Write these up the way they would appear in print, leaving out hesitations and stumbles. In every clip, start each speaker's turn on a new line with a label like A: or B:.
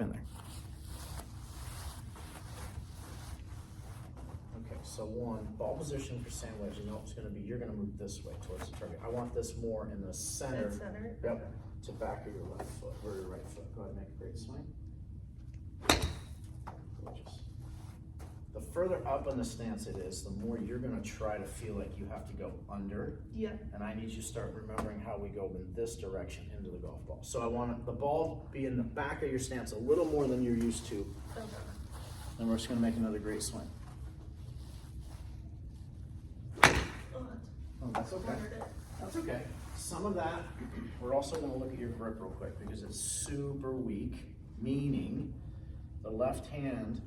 A: in there. Okay, so one, ball position for sand wedge, you know it's gonna be, you're gonna move this way towards the target. I want this more in the center.
B: Center?
A: Yep,
B: Okay.
A: to back of your left foot, or your right foot. Go ahead and make a great swing. Gorgeous. The further up in the stance it is, the more you're gonna try to feel like you have to go under.
B: Yeah.
A: And I need you to start remembering how we go in this direction into the golf ball. So I want the ball be in the back of your stance a little more than you're used to.
B: Okay.
A: And we're just gonna make another great swing. Oh, that's okay. That's okay. Some of that, we're also gonna look at your grip real quick because it's super weak, meaning the left hand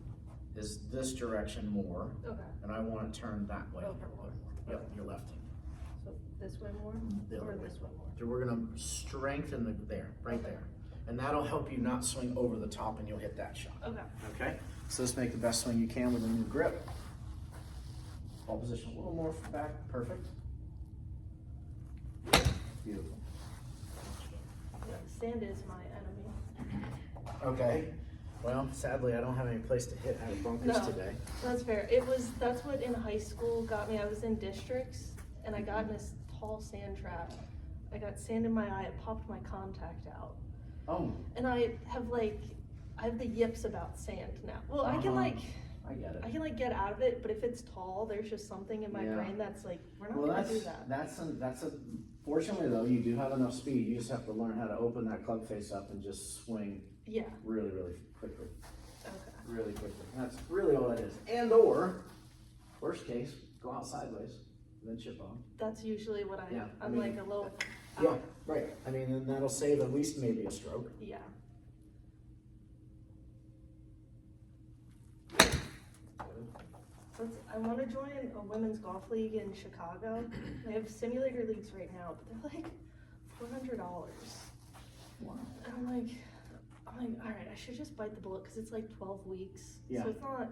A: is this direction more.
B: Okay.
A: And I want it turned that way a little bit more. Yep, your left hand.
B: So this way more?
A: The other
B: Or
A: way.
B: this way more?
A: So we're gonna strengthen right there. And that'll help you not swing over the top and you'll hit that shot.
B: Okay.
A: Okay? So let's make the best swing you can with a new grip. Ball position a little more back, perfect. Beautiful.
B: Yeah, sand is my enemy.
A: Okay. Well, sadly, I don't have any place to hit out of bunkers
B: No.
A: today.
B: That's fair. That's what in high school got me. I was in districts and I got in this tall sand trap. I got sand in my eye, it popped my contact out.
A: Oh,
B: And I have the yips about sand now. Well, I can
A: I get it.
B: get out of it, but if it's tall, there's just something in my
A: Yeah.
B: brain that's like, we're not
A: Well,
B: gonna do that.
A: that's a, fortunately though, you do have enough speed. You just have to learn how to open that club face up and just swing
B: Yeah.
A: really, really quickly.
B: Okay.
A: Really quickly. And that's really all that is. And or, worst case, go out sideways, then chip on.
B: That's usually what
A: Yeah, I
B: I'm
A: mean,
B: like a little.
A: Yeah, right. I mean, and that'll save at least maybe a stroke.
B: Yeah. I want to join a women's golf league in Chicago. They have simulator leagues right now, but they're like $400.
A: Wow.
B: And I'm like, all right, I should just bite the bullet because it's like 12 weeks.
A: Yeah.
B: So it's not.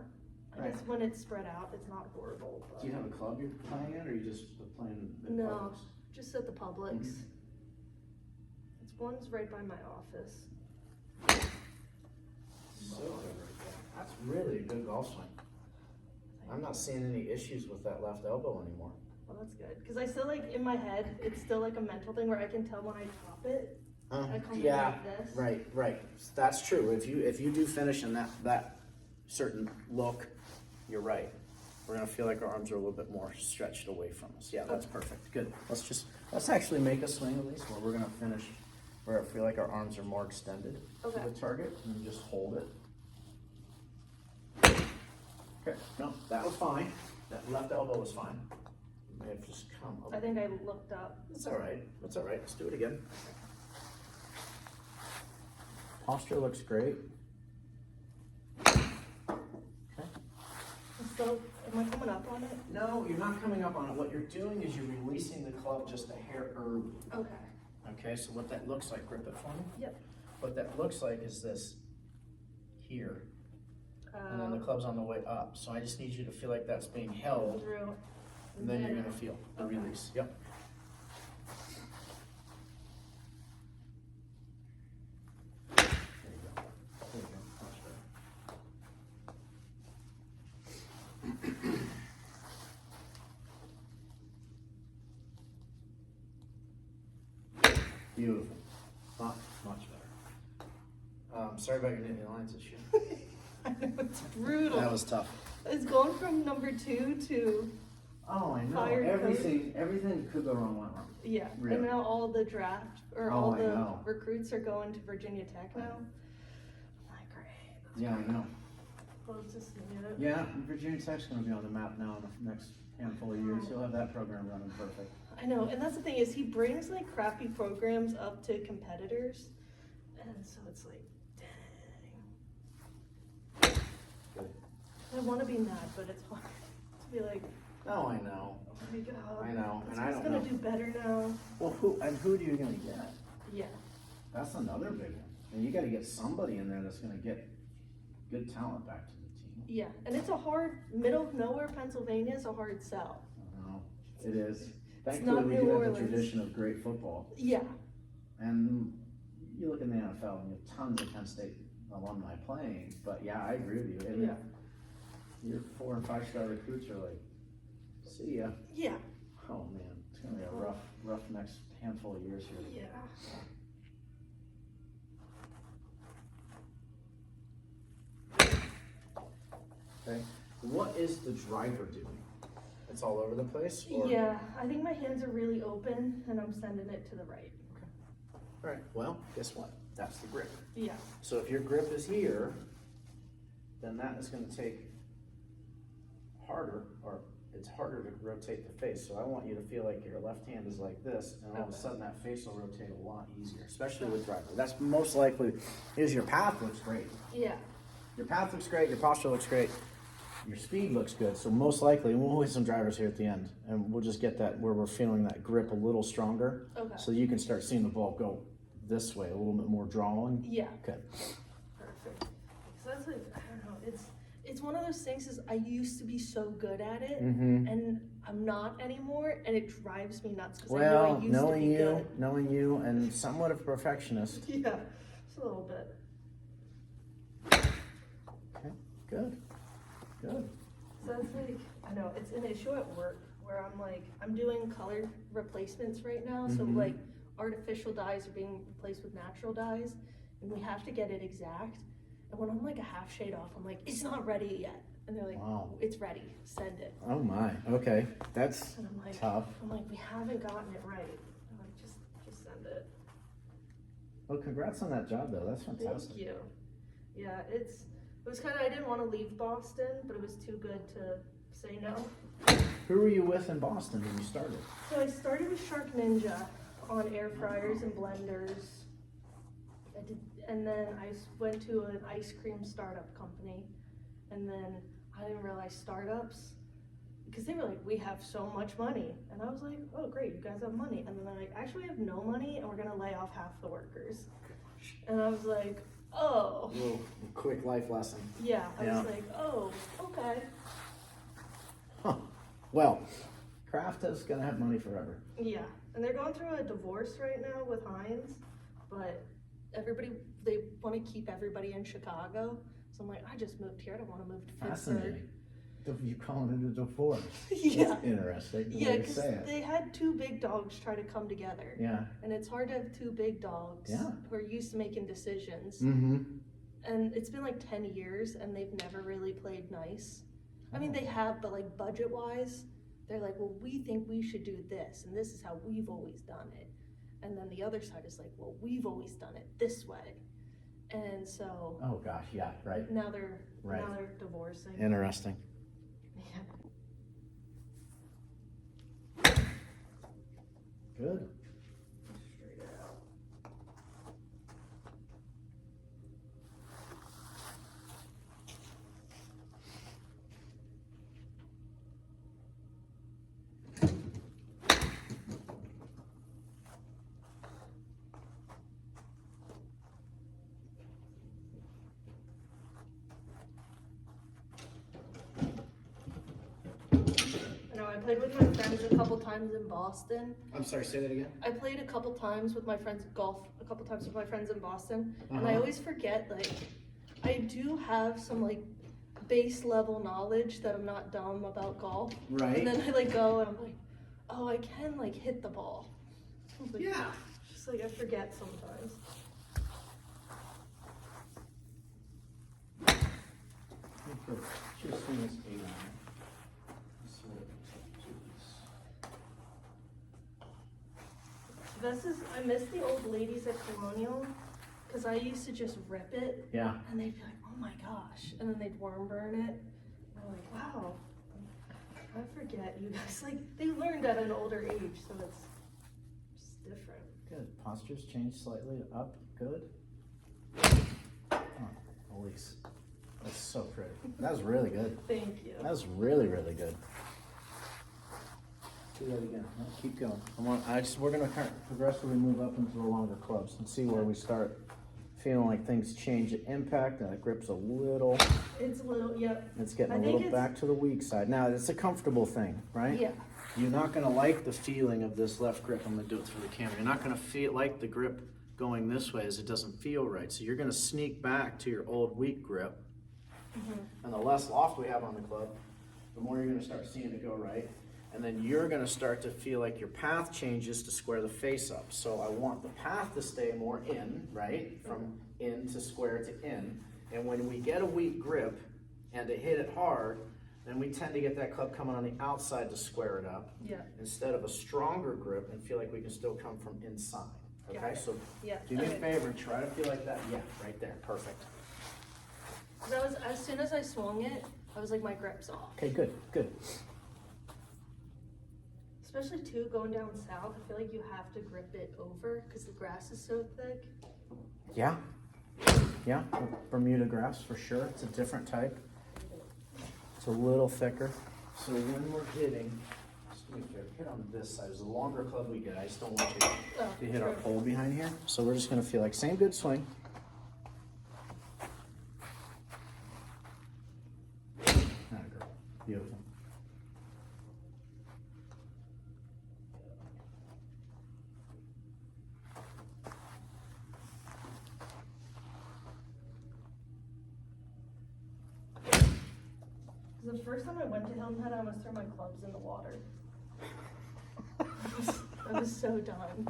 B: I guess when it's spread out, it's not horrible. But
A: Do you have a club you're playing at, or you just playing at
B: No.
A: Publix?
B: just at the Publix.
A: Mhm.
B: It's one's right by my office.
A: So good right there. That's really a good golf swing. I'm not seeing any issues with that left elbow anymore.
B: Well, that's good because I still like in my head, it's still like a mental thing where I can tell when I top it. I come in
A: Yeah,
B: like this.
A: right. That's true. If you do finish in that certain look, you're right. We're gonna feel like our arms are a little bit more stretched away from us. Yeah, that's perfect. Good. Let's actually make a swing at least where we're gonna finish where I feel like our arms are more extended
B: Okay.
A: to the target, and just hold it. Okay. No, that was fine. That left elbow was fine. You may have just come up.
B: I think I looked up.
A: It's all right. It's all right. Let's do it again. Posture looks great. Okay.
B: So, am I coming up on it?
A: No, you're not coming up on it. What you're doing is you're releasing the club just a hair early.
B: Okay.
A: Okay, so what that looks like, grip it for me.
B: Yep.
A: What that looks like is this here, and then the club's on the way up. So I just need you to feel like that's being held,
B: Through.
A: and then you're gonna feel the
B: Okay.
A: release. Yep. There you go. There you go. Much better. Beautiful. Much better. Sorry about your knitting lines issue.
B: I know, it's brutal.
A: That was tough.
B: It's going from number 2 to,
A: Oh, I know.
B: Fire
A: Everything that could go wrong went wrong.
B: yeah.
A: Really?
B: And now all the draft, or
A: Oh,
B: all
A: I
B: the
A: know.
B: recruits are going to Virginia Tech now. I'm like, great. That's
A: Yeah, I know.
B: close to seeing it.
A: Yeah, Virginia Tech's going to be on the map now in the next handful of years. He'll have that program running perfect.
B: I know, and that's the thing is he brings like crappy programs up to competitors, and so it's like, dang.
A: Good.
B: I want to be mad, but it's hard to be like,
A: Oh, I know.
B: oh my god.
A: I know, and I
B: He's
A: don't
B: gonna
A: know.
B: do better now.
A: Well, who are you going to get?
B: Yeah.
A: That's another big one. And you got to get somebody in there that's going to get good talent back to the team.
B: Yeah, and it's a hard, middle of nowhere, Pennsylvania is a hard sell.
A: I know. It is.
B: It's
A: Thankfully,
B: not
A: we
B: New
A: do have
B: Orleans.
A: the tradition of great football.
B: Yeah.
A: And you look in the NFL and you have tons of Penn State alumni playing, but yeah, I agree with you. And
B: Yeah.
A: your 4 and 5 star recruits are like, see ya.
B: Yeah.
A: Oh man, it's gonna be a rough next handful of years here.
B: Yeah.
A: Okay, what is the driver doing? It's all over the place? Or?
B: Yeah, I think my hands are really open and I'm sending it to the right.
A: All right, well, guess what? That's the grip.
B: Yeah.
A: So if your grip is here, then that is gonna take harder, or it's harder to rotate the face. So I want you to feel like your left hand is like this, and all of a sudden that face will rotate a lot easier, especially with driver. That's most likely, is your path looks great.
B: Yeah.
A: Your path looks great, your posture looks great, your speed looks good. So most likely, we'll hit some drivers here at the end, and we'll just get that where we're feeling that grip a little stronger.
B: Okay.
A: So you can start seeing the ball go this way, a little bit more drawing.
B: Yeah.
A: Okay.
B: Perfect. So that's like, I don't know, it's one of those things is I used to be so good at it and I'm not anymore, and it drives me nuts because I know
A: Well,
B: I used to be good.
A: knowing you and somewhat of a perfectionist.
B: Yeah, just a little bit.
A: Okay, good. Good.
B: So it's like, I know, it's an issue at work where I'm like, I'm doing color replacements right now. So like artificial dyes are being replaced with natural dyes, and we have to get it exact. And when I'm like a half shade off, I'm like, it's not ready yet. And they're like,
A: Wow.
B: it's ready, send it.
A: Oh my, okay, that's
B: And I'm like,
A: tough.
B: I'm like, we haven't gotten it right. I'm like, just send it.
A: Well, congrats on that job though, that's fantastic.
B: Thank you. Yeah, it was kind of, I didn't want to leave Boston, but it was too good to say no.
A: Who were you with in Boston when you started?
B: So I started with Shark Ninja on air fryers and blenders. And then I went to an ice cream startup company. And then I didn't realize startups, because they were like, we have so much money. And I was like, oh great, you guys have money. And then they're like, actually we have no money and we're gonna lay off half the workers. And I was like, oh.
A: A little quick life lesson.
B: Yeah, I was like, oh, okay.
A: Huh. Well, Kraft is gonna have money forever.
B: Yeah, and they're going through a divorce right now with Heinz, but they want to keep everybody in Chicago. So I'm like, I just moved here. I don't want to move to Pittsburgh.
A: Fascinating. You calling it a divorce?
B: Yeah.
A: That's interesting. The
B: Yeah,
A: way to
B: because
A: say it.
B: they had two big dogs try to come together.
A: Yeah.
B: And it's hard to have two big dogs who are used to making decisions. And it's been like 10 years and they've never really played nice. I mean, they have, but like budget-wise, they're like, well, we think we should do this, and this is how we've always done it. And then the other side is like, well, we've always done it this way. And so.
A: Oh gosh, yeah, right.
B: Now they're divorcing.
A: Interesting.
B: Yeah.
A: Good.
B: Straight it out. I played with my friends a couple times in Boston.
A: I'm sorry, say that again?
B: I played a couple times with my friends, golf a couple times with my friends in Boston. And I always forget, like, I do have some, like, base level knowledge that I'm not dumb about golf.
A: Right.
B: And then I, like, go and I'm like, oh, I can, like, hit the ball. Like,
A: Yeah.
B: Just, like, I forget sometimes.
A: Just seen this 8 on
B: This is, I miss the old ladies at Colonial, because I used to just rip it.
A: Yeah.
B: And they'd be like, oh my gosh. And then they'd worm burn it. And I'm like, wow. I forget you guys, like, they learned at an older age, so it's just different.
A: Good. Posture's changed slightly up. Good. Oh, Elise. That's so pretty. That was really good.
B: Thank you.
A: That was really, really good. Do that again. No, keep going. We're gonna kind of progressively move up into the longer clubs and see where we start feeling like things change at impact and it grips a little.
B: It's a little, yep.
A: It's getting
B: I
A: a
B: think
A: little back to the weak side. Now, it's a comfortable thing, right?
B: Yeah.
A: You're not gonna like the feeling of this left grip. I'm gonna do it through the camera. You're not gonna like the grip going this way is it doesn't feel right. So you're gonna sneak back to your old weak grip. And the less loft we have on the club, the more you're gonna start seeing it go right. And then you're gonna start to feel like your path changes to square the face up. So I want the path to stay more in, right? From in to square to in. And when we get a weak grip and to hit it hard, then we tend to get that club coming on the outside to square it up.
B: Yeah.
A: Instead of a stronger grip and feel like we can still come from inside. Okay,
B: Got it.
A: so
B: Yeah.
A: do me a favor and try to feel like that. Yeah, right there, perfect.
B: That was, as soon as I swung it, I was like, my grip's off.
A: Okay, good, good.
B: Especially too, going down south, I feel like you have to grip it over because the grass is so thick.
A: Yeah, yeah, Bermuda grass for sure. It's a different type. It's a little thicker. So when we're hitting, just do me a favor, hit on this side. As the longer club we get, I just don't want you to hit our pole behind here. So we're just gonna feel like same good swing. Atta girl. Beautiful.
B: The first time I went to Hilton Head, I almost threw my clubs in the water. I was so done.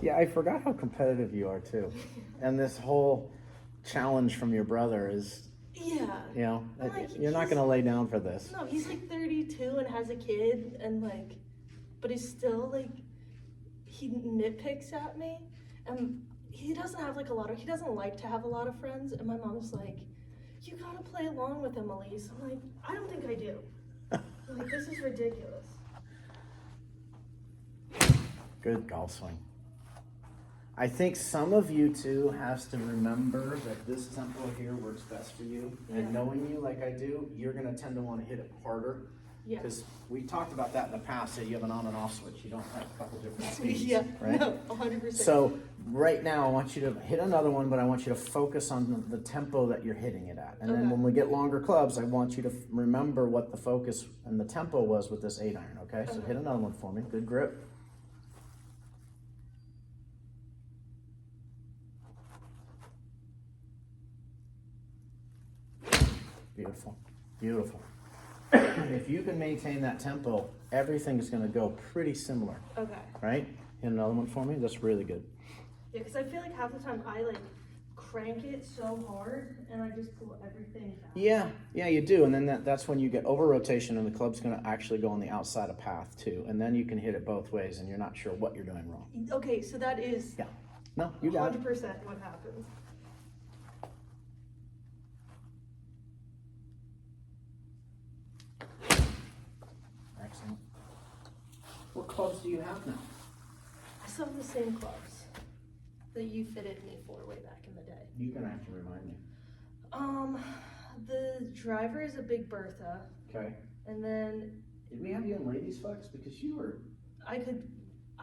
A: Yeah, I forgot how competitive you are too. And this whole challenge from your brother is,
B: Yeah.
A: you know,
B: Like,
A: you're not gonna lay down for this.
B: No, he's like 32 and has a kid, and like, but he's still like, he nitpicks at me, and he doesn't have like he doesn't like to have a lot of friends, and my mom's like, you gotta play along with him, Elise. I'm like, I don't think I do. I'm like, this is ridiculous.
A: Good golf swing. I think some of you too has to remember that this tempo here works best for you.
B: Yeah.
A: And knowing you like I do, you're gonna tend to want to hit it harder.
B: Yeah.
A: Because we talked about that in the past, that you have an on and off switch. You don't have a couple different speeds,
B: Yeah,
A: right?
B: no, 100%.
A: So right now I want you to hit another one, but I want you to focus on the tempo that you're hitting it at. And then
B: Okay.
A: when we get longer clubs, I want you to remember what the focus and the tempo was with this 8-iron, okay? So
B: Okay.
A: hit another one for me. Good grip. Beautiful, beautiful. If you can maintain that tempo, everything is gonna go pretty similar,
B: Okay.
A: right? Hit another one for me, that's really good.
B: Yeah, because I feel like half the time I like crank it so hard and I just pull everything back.
A: Yeah, you do, and then that's when you get over rotation and the club's gonna actually go on the outside of path too, and then you can hit it both ways and you're not sure what you're doing wrong.
B: Okay, so that is
A: Yeah, no, you got it.
B: 100% what happens.
A: Excellent. What clubs do you have now?
B: I still have the same clubs that you fitted me for way back in the day.
A: You're gonna have to remind me.
B: The driver is a Big Bertha,
A: Okay.
B: and then
A: Did we have you in ladies flex? Because you were
B: I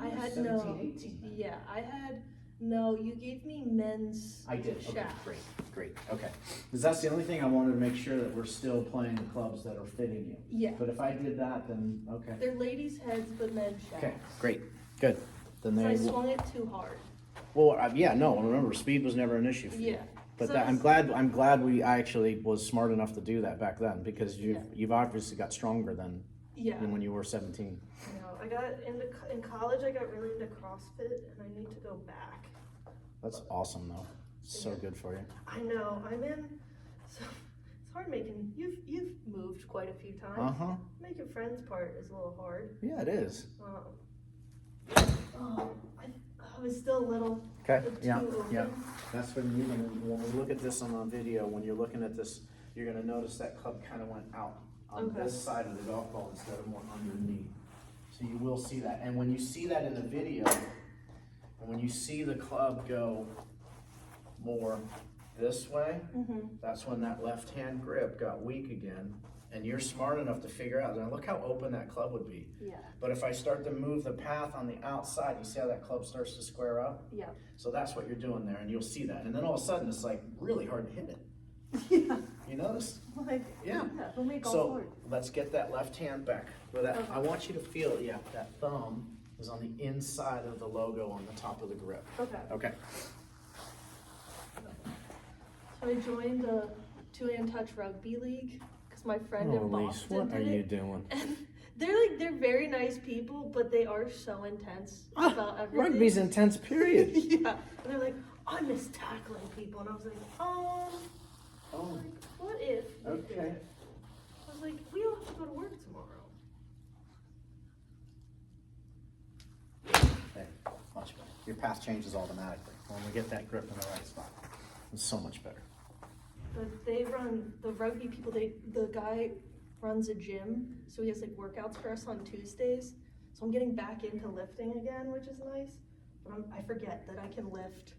B: had
A: 17,
B: no.
A: 18 then.
B: Yeah, I had no. You gave me men's
A: I did. Okay,
B: shaft.
A: great. Okay. Because that's the only thing I wanted to make sure that we're still playing the clubs that are fitting you.
B: Yeah,
A: But if I did that, then okay.
B: they're ladies' heads but men's shafts.
A: Okay, great, good. Then
B: So I
A: they.
B: swung it too hard.
A: Well, yeah, no. Remember, speed was never an issue for you.
B: Yeah.
A: But
B: So
A: that, I'm
B: it's-
A: glad. I'm glad I actually was smart enough to do that back then because you've obviously got stronger than
B: Yeah.
A: when you were 17.
B: You know, I got in college. I got really into CrossFit, and I need to go back.
A: That's awesome though. So good for you.
B: I know. I'm in. So it's hard making. You've moved quite a few times.
A: Uh huh.
B: Making friends part is a little hard.
A: Yeah, it is.
B: I was still a little.
A: Okay.
B: too
A: Yeah.
B: open.
A: Yeah. That's when when we look at this on the video, when you're looking at this, you're gonna notice that club kind of went out on
B: Okay.
A: this side of the golf ball instead of more underneath. So you will see that. And when you see that in the video, and when you see the club go more this way, that's when that left-hand grip got weak again. And you're smart enough to figure out, now look how open that club would be.
B: Yeah.
A: But if I start to move the path on the outside, you see how that club starts to square up?
B: Yeah.
A: So that's what you're doing there, and you'll see that. And then all of a sudden, it's like really hard to hit it.
B: Yeah.
A: You notice?
B: Like.
A: Yeah.
B: Don't make all
A: So
B: hard.
A: let's get that left hand back. With that,
B: Okay.
A: I want you to feel, that thumb is on the inside of the logo on the top of the grip.
B: Okay.
A: Okay.
B: So I joined the Two Hand Touch Rugby League because my friend in
A: Elise,
B: Boston
A: what are
B: did
A: you
B: it.
A: doing?
B: And they're very nice people, but they are so intense about everything.
A: Rugby's intense, period.
B: Yeah. And they're like, I miss tackling people. And I was like,
A: Oh.
B: like, what if? you
A: Okay.
B: did? I was like, we all have to go to work tomorrow.
A: Okay, much better. Your path changes automatically when we get that grip in the right spot. It's so much better.
B: But they run, the rugby people, the guy runs a gym, so he has like workouts for us on Tuesdays. So I'm getting back into lifting again, which is nice. But I forget that I can lift.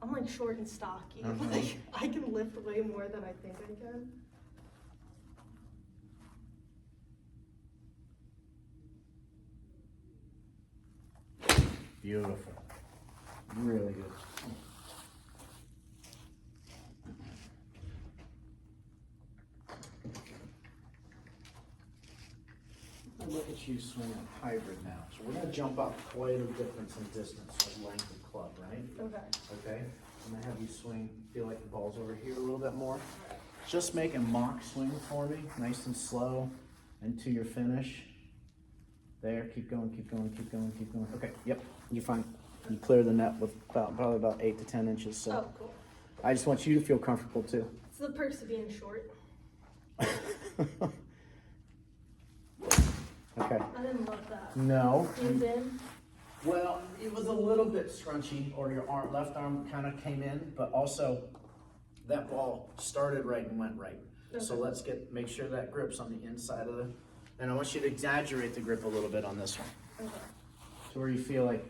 B: I'm like short and stocky. Like I can lift way more than I think I can.
A: Beautiful. Really good. Look at you swinging hybrid now. So we're going to jump up quite a difference in distance with length of club, right?
B: Okay.
A: Okay. I'm going to have you swing, feel like the ball's over here a little bit more. Just make a mock swing for me, nice and slow, and to your finish. There, keep going, keep going, keep going, keep going. Okay, yep, you're fine. You clear the net with probably about 8 to 10 inches. So
B: Oh, cool.
A: I just want you to feel comfortable too.
B: It's the perks of being short.
A: Okay.
B: I didn't love that.
A: No.
B: Leaned in.
A: Well, it was a little bit scrunchy, or your arm, left arm kind of came in, but also that ball started right and went right.
B: Okay.
A: So let's make sure that grip's on the inside of and I want you to exaggerate the grip a little bit on this one.
B: Okay.
A: So where you feel like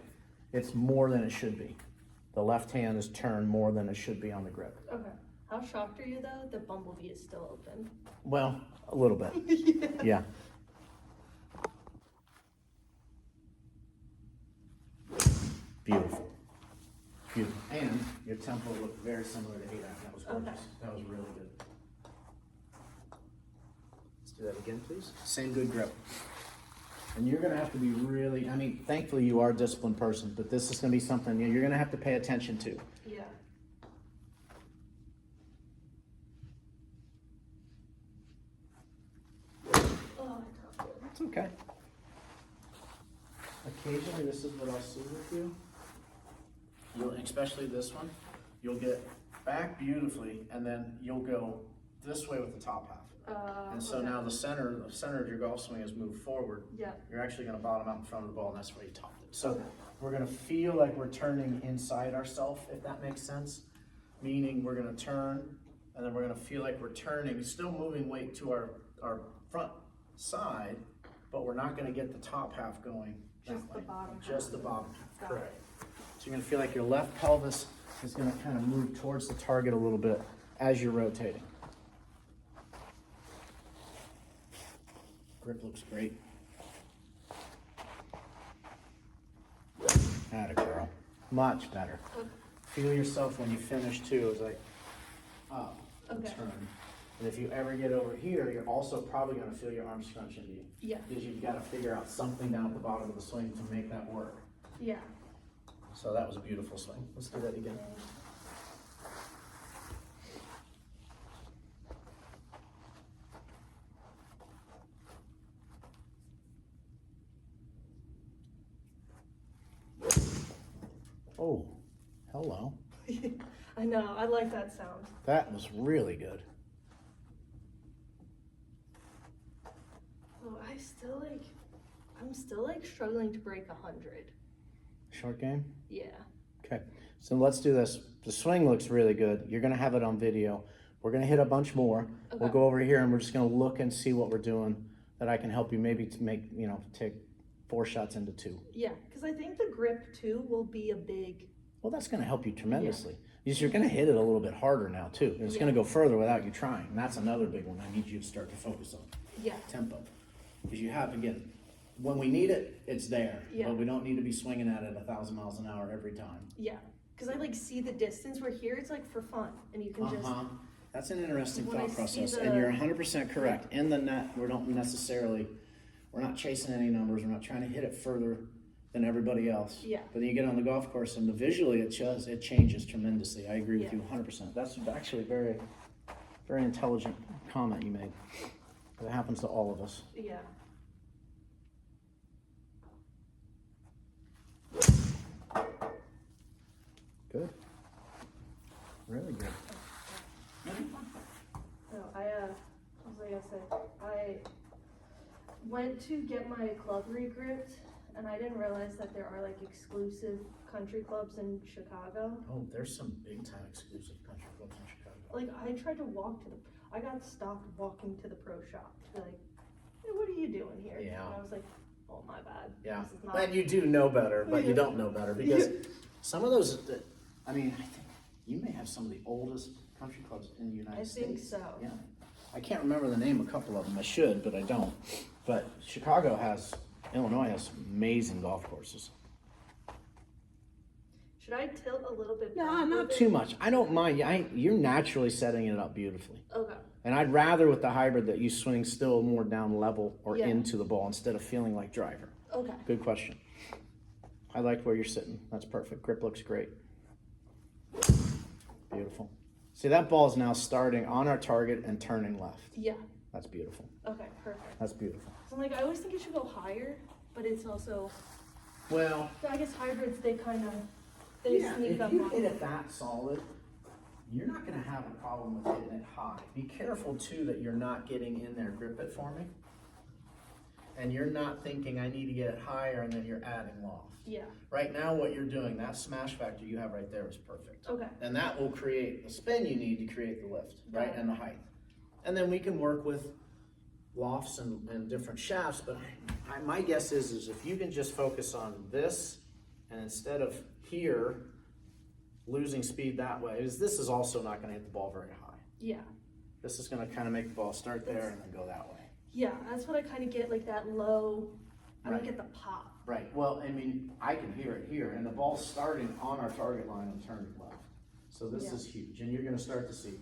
A: it's more than it should be. The left hand is turned more than it should be on the grip.
B: Okay. How shocked are you though that Bumblebee is still open?
A: Well, a little bit. Yeah. Beautiful. Beautiful. And your tempo looked very similar to ADAC. That was gorgeous.
B: Okay.
A: That was really good. Let's do that again, please. Same good grip. And you're going to have to be really, I mean, thankfully you are a disciplined person, but this is going to be something you're going to have to pay attention to.
B: Yeah. Oh, I dropped it.
A: It's okay. Occasionally, this is what I'll see with you. You'll, especially this one, you'll get back beautifully, and then you'll go this way with the top half. And so
B: okay.
A: now the center of your golf swing has moved forward.
B: Yeah.
A: You're actually going to bottom out in front of the ball, and that's where you topped it. So
B: Okay.
A: we're going to feel like we're turning inside ourselves, if that makes sense. Meaning we're going to turn, and then we're going to feel like we're turning, still moving weight to our front side, but we're not going to get the top half going that
B: Just the
A: way.
B: bottom
A: Just
B: half.
A: the bottom half.
B: Got
A: Correct. So you're going to feel like your left pelvis is going to kind of move towards the target a little bit as you're rotating. Grip looks great. Atta girl. Much better.
B: Okay.
A: Feel yourself when you finish too. It's like up and
B: Okay.
A: turn. And if you ever get over here, you're also probably going to feel your arms scrunch into you.
B: Yeah.
A: Because you've got to figure out something down at the bottom of the swing to make that work.
B: Yeah.
A: So that was a beautiful swing. Let's do that again. Oh, hello.
B: I know. I like that sound.
A: That was really good.
B: Oh, I'm still like struggling to break 100.
A: Short game?
B: Yeah.
A: Okay, so let's do this. The swing looks really good. You're gonna have it on video. We're gonna hit a bunch more.
B: Okay.
A: We'll go over here and we're just gonna look and see what we're doing that I can help you maybe to make, take 4 shots into 2.
B: Yeah, because I think the grip too will be a big.
A: Well, that's gonna help you tremendously. Because you're gonna hit it a little bit harder now too. And it's gonna go further without you trying. And that's another big one I need you to start to focus on.
B: Yeah.
A: Tempo. Because you have, again, when we need it, it's there.
B: Yeah.
A: But we don't need to be swinging at it 1,000 miles an hour every time.
B: Yeah. Because I like see the distance. Where here it's like for fun, and you can just.
A: That's an interesting
B: When I
A: thought
B: see
A: process,
B: the-
A: and you're 100% correct. In the net, we're not chasing any numbers. We're not trying to hit it further than everybody else.
B: Yeah.
A: But then you get on the golf course and visually it changes tremendously. I agree with
B: Yeah.
A: you 100%. That's actually a very, very intelligent comment you made. It happens to all of us.
B: Yeah.
A: Good. Really good.
B: No, like I said, I went to get my club regripped, and I didn't realize that there are like exclusive country clubs in Chicago.
A: Oh, there's some big time exclusive country clubs in Chicago.
B: Like I tried to I got stopped walking to the pro shop to be like, hey, what are you doing here?
A: Yeah.
B: And I was like, oh my bad.
A: Yeah.
B: This is not.
A: And you do know better, but you
B: Yeah.
A: don't know better because some of those, I think you may have some of the oldest country clubs in the United States.
B: I think so.
A: Yeah. I can't remember the name of a couple of them. I should, but I don't. But Illinois has amazing golf courses.
B: Should I tilt a little bit?
A: No,
B: back
A: not
B: with it?
A: too much. I don't mind. You're naturally setting it up beautifully.
B: Okay.
A: And I'd rather with the hybrid that you swing still more down level or
B: Yeah.
A: into the ball instead of feeling like driver.
B: Okay.
A: Good question. I like where you're sitting. That's perfect. Grip looks great. Beautiful. See, that ball is now starting on our target and turning left.
B: Yeah.
A: That's beautiful.
B: Okay. Perfect.
A: That's beautiful.
B: So I'm like, I always think it should go higher, but it's also,
A: Well,
B: I guess hybrids, they
A: yeah,
B: sneak
A: if
B: up
A: you
B: on
A: hit
B: you.
A: it that solid, you're not going to have a problem with hitting it high. Be careful, too, that you're not getting in there. Grip it for me. And you're not thinking, I need to get it higher, and then you're adding loft.
B: Yeah.
A: Right now, what you're doing, that smash factor you have right there is perfect.
B: Okay.
A: And that will create the spin you need to create the lift, right,
B: Got it.
A: and the height. And then we can work with lofts and different shafts, but my guess is if you can just focus on this, and instead of here, losing speed that way, this is also not going to hit the ball very high.
B: Yeah.
A: This is going to kind of make the ball start there and then go that way.
B: Yeah. That's what I kind of get, like that low. I don't
A: Right.
B: get the pop.
A: Right. Well, I mean, I can hear it here, and the ball's starting on our target line and turning left. So this
B: Yeah.
A: is huge, and you're going to start to see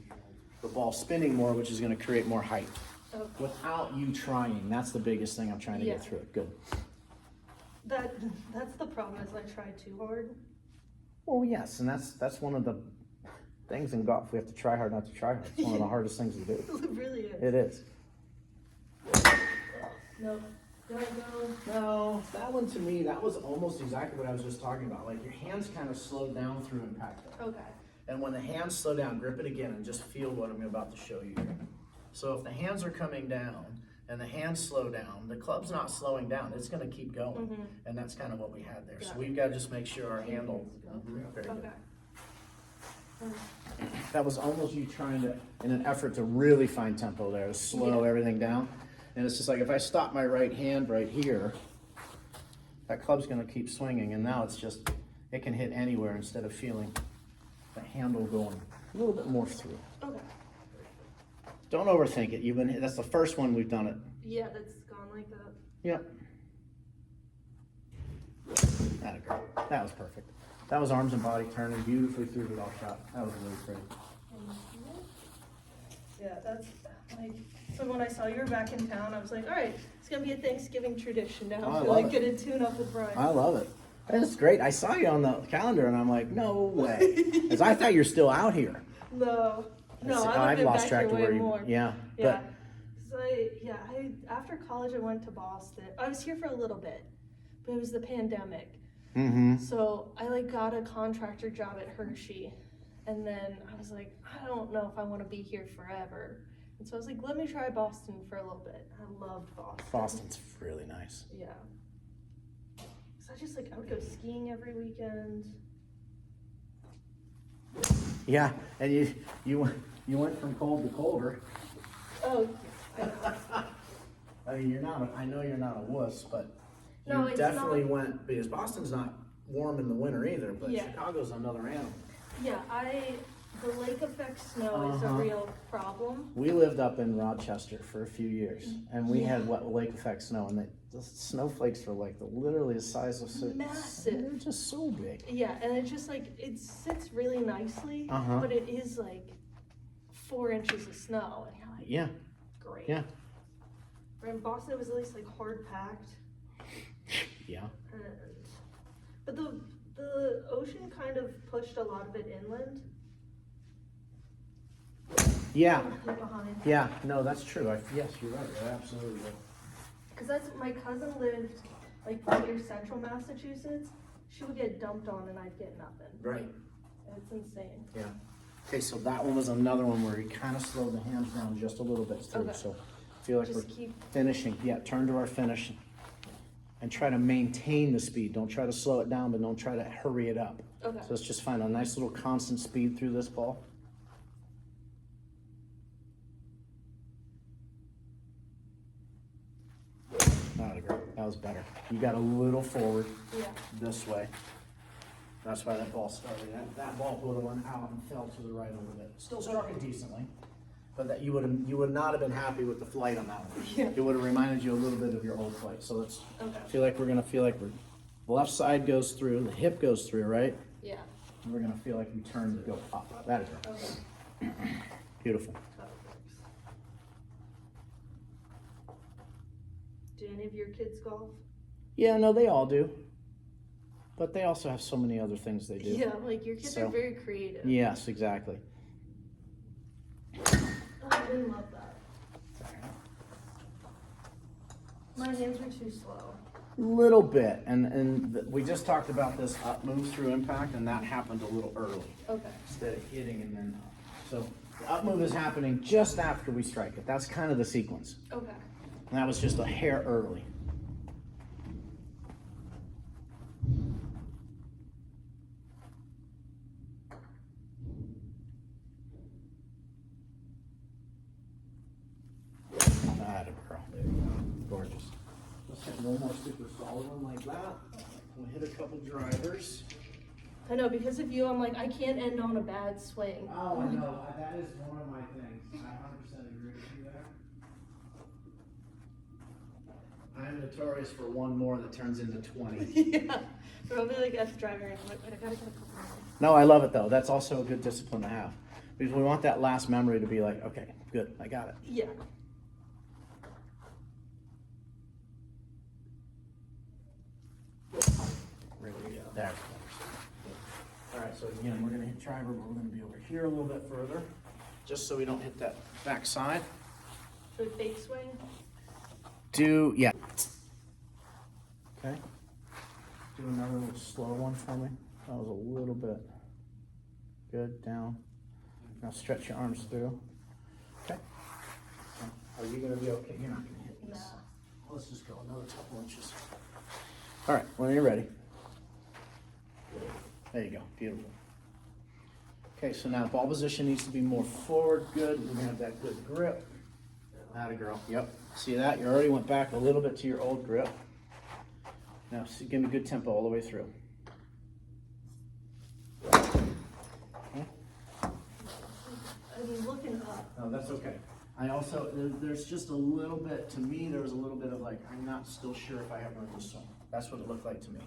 A: the ball spinning more, which is going to create more height
B: Okay.
A: without you trying. That's the biggest thing I'm trying to
B: Yeah.
A: get through it. Good.
B: That's the problem is I try too hard.
A: Well, yes, and that's one of the things in golf. We have to try hard not to try hard. It's one of the hardest things to do.
B: It really is.
A: It is.
B: No. Did I go?
A: No, that one to me, that was almost exactly what I was just talking about. Like your hands kind of slowed down through impact there.
B: Okay.
A: And when the hands slow down, grip it again and just feel what I'm about to show you. So if the hands are coming down and the hands slow down, the club's not slowing down. It's going to keep going.
B: Mhm.
A: And that's kind of what we had there. So
B: Got it.
A: we've got to just make sure our handle. Very good.
B: Okay.
A: That was almost you trying to, in an effort to really find tempo there, to slow
B: Yeah.
A: everything down. And it's just like if I stop my right hand right here, that club's going to keep swinging. And now it's just, it can hit anywhere instead of feeling the handle going a little bit more through.
B: Okay.
A: Don't overthink it. That's the first one we've done it.
B: Yeah, that's gone like that.
A: Yep. That was perfect. That was arms and body turning beautifully through the golf shot. That was really pretty.
B: Yeah, that's like. So when I saw you were back in town, I was like, all right, it's gonna be a Thanksgiving tradition now.
A: Oh, I
B: to
A: love
B: like
A: it.
B: get a tune up with Brian.
A: I love it. That's great. I saw you on the calendar and I'm like, no way. Because I thought you're still out here.
B: No,
A: I've
B: been
A: lost
B: back
A: track
B: here
A: of
B: way
A: where you.
B: more.
A: Yeah.
B: Yeah. So I after college I went to Boston. I was here for a little bit, but it was the pandemic.
A: Mm-hmm.
B: So I like got a contractor job at Hershey, and then I was like, I don't know if I want to be here forever. And so I was like, let me try Boston for a little bit. I loved Boston.
A: Boston's really nice.
B: Yeah. So I would go skiing every weekend.
A: Yeah, and you went from cold to colder.
B: Oh, I know.
A: I mean, I know you're not a wuss, but you
B: No, it's
A: definitely
B: not.
A: went, because Boston's not warm in the winter either, but
B: Yeah.
A: Chicago's another animal.
B: Yeah, the lake effect snow is a
A: Uh-huh.
B: real problem.
A: We lived up in Rochester for a few years, and we had
B: Yeah.
A: what lake effect snow, and the snowflakes were like literally the size of
B: Massive.
A: They're just so big.
B: Yeah, and it's just like, it sits really nicely,
A: Uh-huh.
B: but it is like 4 inches of snow, and you're like,
A: Yeah,
B: great.
A: yeah,
B: Where in Boston, it was at least like hard packed.
A: yeah.
B: And But the ocean kind of pushed a lot of it inland.
A: Yeah,
B: Behind.
A: yeah, no, that's true. Yes, you're right. You're absolutely right.
B: Because that's, my cousin lived like near central Massachusetts. She would get dumped on and I'd get nothing.
A: Right.
B: It's insane.
A: Yeah. Okay, so that one was another one where we kind of slowed the hands down just a little bit through.
B: Okay.
A: So I feel like
B: Just
A: we're
B: keep.
A: finishing. Yeah, turn to our finish and try to maintain the speed. Don't try to slow it down, but don't try to hurry it up.
B: Okay.
A: So let's just find a nice little constant speed through this ball. That was better. You got a little forward this way. That's why that ball started. That ball would have went out and fell to the right a little bit. Still struck it decently, but that you would not have been happy with the flight on that one.
B: Yeah.
A: It would have reminded you a little bit of your old flight. So let's
B: Okay.
A: feel like we're the left side goes through, the hip goes through, right?
B: Yeah.
A: And we're gonna feel like we turn and go up. That is right.
B: Okay.
A: Beautiful.
B: That works. Do any of your kids golf?
A: Yeah, no, they all do. But they also have so many other things they do.
B: Yeah, like your kids are very creative.
A: Yes, exactly.
B: Oh, I didn't love that. My hands were too slow.
A: Little bit, and we just talked about this up move through impact, and that happened a little early
B: Okay.
A: instead of hitting and then up. So the up move is happening just after we strike it. That's kind of the sequence,
B: Okay.
A: and that was just a hair early. That a girl. There you go. Gorgeous. Let's hit one more super solid one like that. We'll hit a couple drivers.
B: I know, because of you, I'm like, I can't end on a bad swing.
A: Oh, I know. That is one of my things. I 100% agree with you there. I am notorious for one more that turns into 20.
B: Yeah. But I'll be like F driver, and I'm like, wait, I gotta get a couple more.
A: No, I love it though. That's also a good discipline to have. Because we want that last memory to be like, okay, good, I got it.
B: Yeah.
A: There. All right, so again, we're gonna hit driver, but we're gonna be over here a little bit further, just so we don't hit that back side.
B: For the fake swing?
A: Yeah. Okay. Do another little slow one for me. That was a little bit. Good, down. Now stretch your arms through. Okay. Are you gonna be okay? You're not gonna hit this.
B: Nah.
A: Let's just go another couple inches. All right, when you're ready. There you go, beautiful. Okay, so now ball position needs to be more forward, good. We're gonna have that good grip. Atta girl, yep. See that? You already went back a little bit to your old grip. Now, see, give me good tempo all the way through. Okay.
B: I'm looking up.
A: No, that's okay. I also, there's just a little bit, to me, there was a little bit of like, I'm not still sure if I have room to swing. That's what it looked like to me.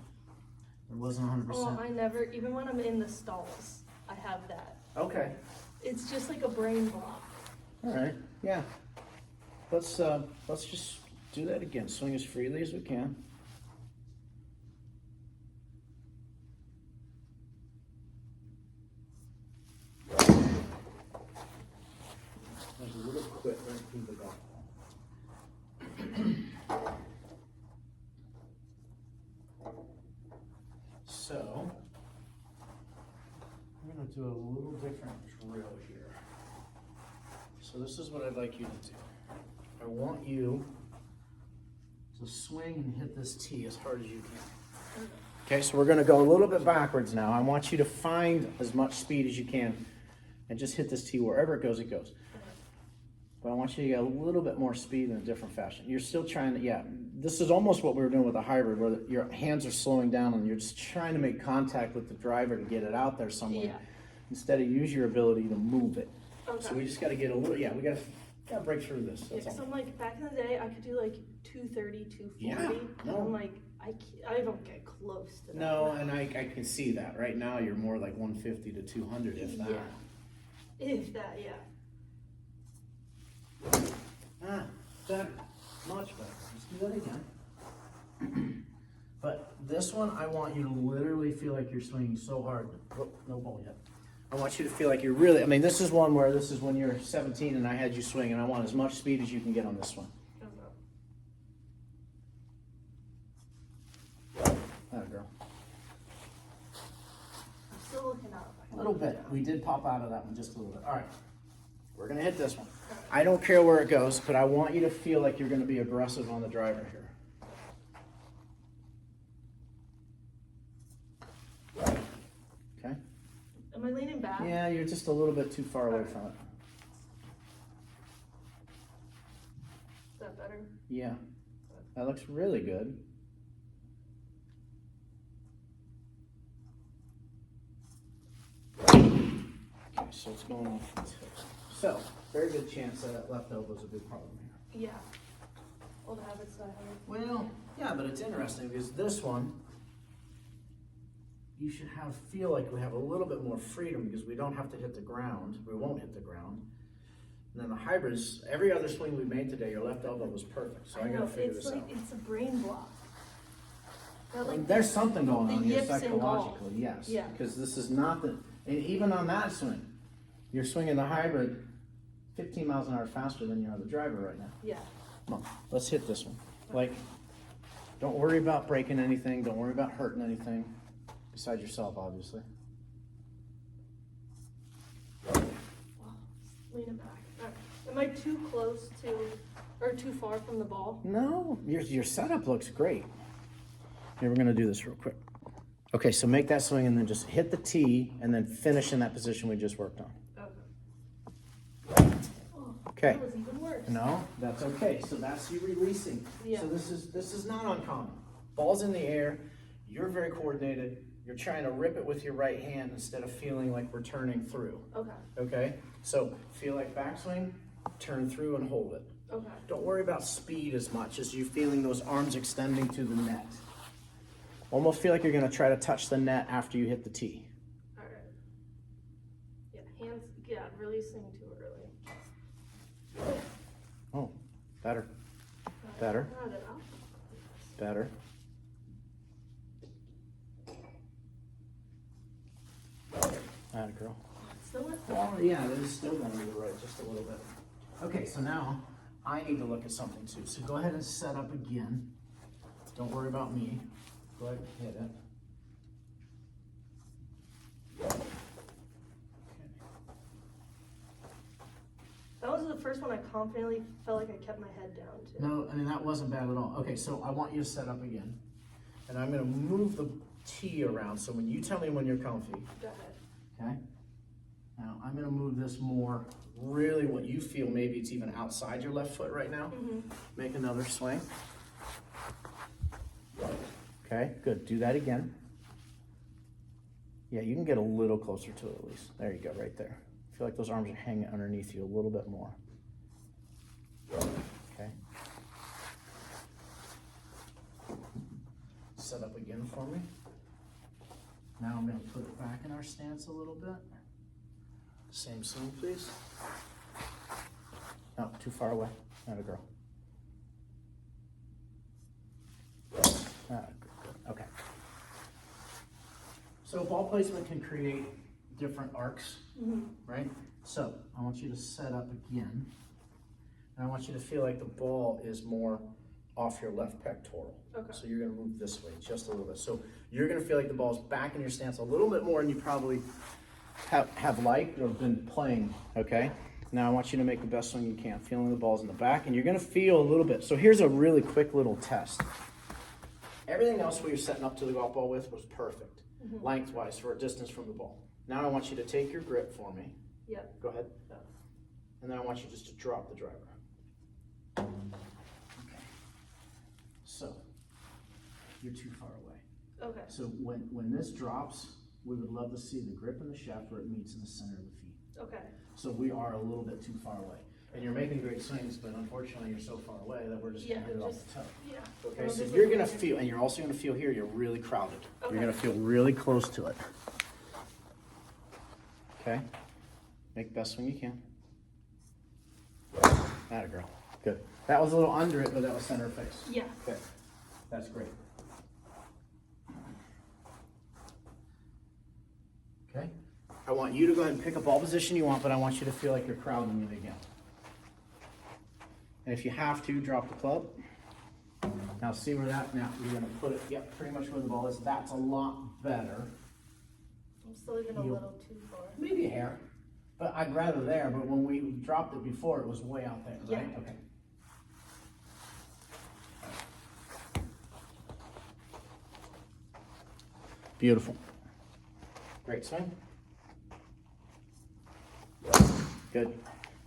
A: It wasn't 100%.
B: Oh, I never, even when I'm in the stalls, I have that.
A: Okay.
B: It's just like a brain block.
A: All right. Yeah. Let's just do that again. Swing as freely as we can. There's a little quit right through the golf ball. So, I'm going to do a little different drill here. So this is what I'd like you to do. I want you to swing and hit this tee as hard as you can. Okay, so we're going to go a little bit backwards now. I want you to find as much speed as you can and just hit this tee wherever it goes, it goes. But I want you to get a little bit more speed in a different fashion. You're still trying to, yeah, this is almost what we were doing with the hybrid, where your hands are slowing down and you're just trying to make contact with the driver to get it out there somewhere.
B: Yeah.
A: Instead of use your ability to move it.
B: Okay.
A: So we just got to get a little, yeah, we got to break through this.
B: Yeah,
A: That's
B: because
A: all.
B: I'm like, back in the day, I could do like 230, 240.
A: Yeah, no.
B: And I'm like, I don't get close to that.
A: No, and I can see that. Right now, you're more like 150 to 200, if that.
B: Yeah. If that, yeah.
A: Ah, better. Much better. Let's do that again. But this one, I want you to literally feel like you're swinging so hard. Whoop, no ball yet. I want you to feel like you're really, I mean, this is one where this is when you're 17 and I had you swing, and I want as much speed as you can get on this one. That girl.
B: I'm still looking up.
A: A little bit. We did pop out of that one just a little bit. All right. We're going to hit this one. I don't care where it goes, but I want you to feel like you're going to be aggressive on the driver here. Okay?
B: Am I leaning back?
A: Yeah, you're just a little bit too far away from it.
B: Is that better?
A: Yeah. That looks really good. Okay, so it's going off the tip. So, very good chance that left elbow is a big problem here.
B: Yeah. Old habits die hard.
A: Well, yeah, but it's interesting because this one, you should feel like we have a little bit more freedom because we don't have to hit the ground. We won't hit the ground. And then the hybrids, every other swing we made today, your left elbow was perfect. So I got to figure this out.
B: It's a brain block.
A: There's something going on here
B: yips and
A: psychologically, yes.
B: Yeah.
A: Because this is not and even on that swing, you're swinging the hybrid 15 miles an hour faster than you are the driver right now.
B: Yeah.
A: Come on, let's hit this one. Like, don't worry about breaking anything. Don't worry about hurting anything. Besides yourself, obviously.
B: Lean it back. Right. Am I too close to, or too far from the ball?
A: No, your setup looks great. Here, we're going to do this real quick. Okay, so make that swing and then just hit the tee and then finish in that position we just worked on.
B: Okay.
A: Okay.
B: That was even worse.
A: No, that's okay. So that's you releasing.
B: Yeah.
A: So this is not uncommon. Ball's in the air. You're very coordinated. You're trying to rip it with your right hand instead of feeling like we're turning through.
B: Okay.
A: Okay? So feel like backswing, turn through and hold it.
B: Okay.
A: Don't worry about speed as much as you feeling those arms extending to the net. Almost feel like you're going to try to touch the net after you hit the tee.
B: All right. Yeah, releasing too early.
A: Oh, better. Better.
B: Got it up.
A: Better. Atta girl.
B: Still with
A: Well, yeah, it is still going to the right just a little bit. Okay, so now I need to look at something too. So go ahead and set up again. Don't worry about me. Go ahead and hit it. Okay.
B: That was the first one I confidently felt like I kept my head down to.
A: No, I mean, that wasn't bad at all. Okay, so I want you to set up again. And I'm going to move the tee around. So when you tell me when you're comfy.
B: Go ahead.
A: Okay? Now, I'm going to move this more, really what you feel, maybe it's even outside your left foot right now.
B: Mm-hmm.
A: Make another swing. Okay, good. Do that again. Yeah, you can get a little closer to it at least. There you go, right there. I feel like those arms are hanging underneath you a little bit more. Okay. Set up again for me. Now I'm going to put it back in our stance a little bit. Same swing, please. No, too far away. Not a girl. Good. Okay. So ball placement can create different arcs, right? So I want you to set up again. And I want you to feel like the ball is more off your left pectoral.
B: Okay.
A: So you're going to move this way just a little bit. So you're going to feel like the ball's back in your stance a little bit more than you probably have liked or been playing, okay? Now I want you to make the best swing you can, feeling the balls in the back, and you're going to feel a little bit. So here's a really quick little test. Everything else we were setting up to the golf ball with was perfect, lengthwise, for a distance from the ball. Now I want you to take your grip for me.
B: Yep.
A: Go ahead.
B: Yeah.
A: And then I want you just to drop the driver. Okay. So, you're too far away.
B: Okay.
A: So when this drops, we would love to see the grip in the shaft where it meets in the center of the feet.
B: Okay.
A: So we are a little bit too far away. And you're making great swings, but unfortunately you're so far away that we're just going to hit it off the toe.
B: Yeah.
A: Okay, so you're going to feel, and you're also going to feel here, you're really crowded.
B: Okay.
A: You're going to feel really close to it. Okay? Make the best swing you can. Atta girl. Good. That was a little under it, but that was center face.
B: Yeah.
A: Okay. That's great. I want you to go ahead and pick a ball position you want, but I want you to feel like you're crowding it again. And if you have to, drop the club. Now see where that, now you're gonna put it, yep, pretty much where the ball is. That's a lot better.
B: I'm still even a little too far.
A: Maybe a hair, but I'd rather there, but when we dropped it before, it was way out there, right?
B: Yeah.
A: Okay. Beautiful. Great swing. Good.